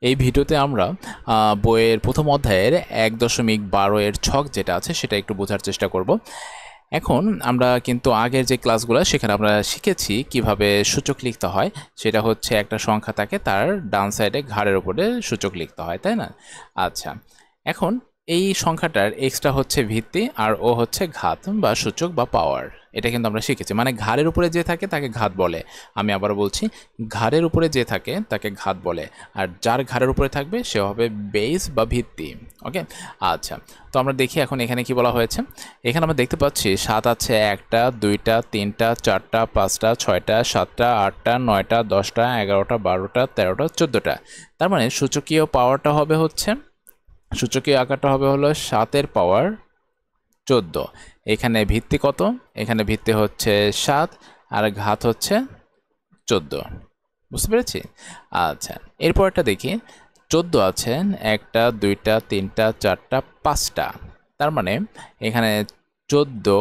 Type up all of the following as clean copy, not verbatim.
এই ভিডিওতে আমরা বইয়ের প্রথম অধ্যায়ের ১.১২ এর ছক যেটা আছে সেটা একটু বোঝার চেষ্টা করব। এখন আমরা কিন্তু আগের যে ক্লাসগুলো সেখানে আমরা শিখেছি কিভাবে সূচক লিখতে হয়। সেটা হচ্ছে একটা সংখ্যা থাকে, তার ডান সাইডে ঘাড়ের উপরে সূচক লিখতে হয়, তাই না? আচ্ছা, এখন এই সংখ্যাটার এক্সটা হচ্ছে ভিত্তি আর ও হচ্ছে ঘাত বা সূচক বা পাওয়ার। এটা কিন্তু আমরা শিখেছি, মানে ঘাড়ের উপরে যে থাকে তাকে ঘাত বলে। আমি আবার বলছি, ঘাড়ের উপরে যে থাকে তাকে ঘাত বলে, আর যার ঘাড়ের উপরে থাকবে সে হবে বেস বা ভিত্তি। ওকে, আচ্ছা, তো আমরা দেখি এখন এখানে কি বলা হয়েছে। এখানে আমরা দেখতে পাচ্ছি ৭ আছে ১টা ২টা ৩টা ৪টা ৫টা ৬টা ৭টা ৮টা ৯টা ১০টা ১১টা ১২টা ১৩টা ১৪টা। তার মানে সূচকীয় পাওয়ারটা হবে হচ্ছে, সূচকীয় আকারটা হবে হলো ৭ এর পাওয়ার ১৪। এখানে ভিত্তি কত? এখানে ভিত্তি হচ্ছে ৭ আর ঘাত হচ্ছে ১৪। বুঝতে পেরেছি? আচ্ছা, এরপরটা দেখি। ১৪ আছে ১টা ২টা ৩টা ৪টা ৫টা। তার মানে এখানে ১৪,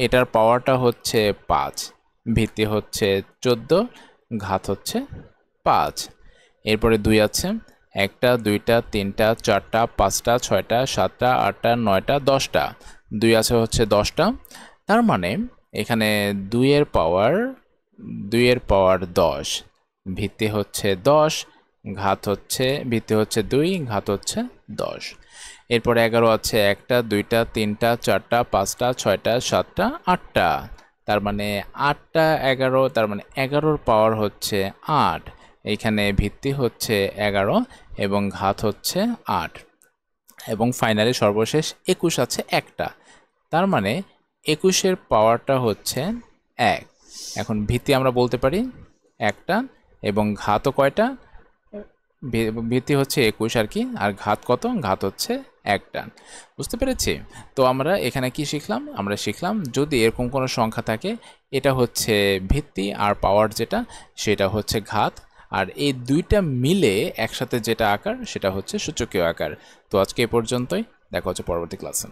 এটার পাওয়ারটা হচ্ছে ৫, ভিত্তি হচ্ছে ১৪, ঘাত হচ্ছে ৫। এরপরে ২ আছে ১টা ২টা ৩টা ৪টা ৫টা ৬টা ৭টা ৮টা ৯টা ১০টা। ২ আছে হচ্ছে ১০টা। তার মানে এখানে ২ এর পাওয়ার ১০, ভিত্তি হচ্ছে ১০, ঘাত হচ্ছে, ভিত্তি হচ্ছে ২, ঘাত হচ্ছে ১০। এরপরে ১১ আছে ১টা ২টা ৩টা ৪টা ৫টা ৬টা ৭টা ৮টা। তার মানে ৮টা ১১, তার মানে ১১-র পাওয়ার হচ্ছে ৮। এইখানে ভিত্তি হচ্ছে ১১ এবং ঘাত হচ্ছে ৮। এবং ফাইনালি সর্বশেষ ২১ আছে একটা। তার মানে ২১-এর পাওয়ারটা হচ্ছে ১। এখন ভিত্তি আমরা বলতে পারি একটা, এবং ঘাতও কয়টা? ভিত্তি হচ্ছে ২১ আর কি, আর ঘাত কত? ঘাত হচ্ছে একটা। বুঝতে পেরেছি? তো আমরা এখানে কি শিখলাম? আমরা শিখলাম যদি এরকম কোনো সংখ্যা থাকে, এটা হচ্ছে ভিত্তি, আর পাওয়ার যেটা সেটা হচ্ছে ঘাত, আর এই দুইটা মিলে একসাথে যেটা আকার সেটা হচ্ছে সূচকীয় আকার। তো আজকে এ পর্যন্তই, দেখা হচ্ছে পরবর্তী ক্লাসে।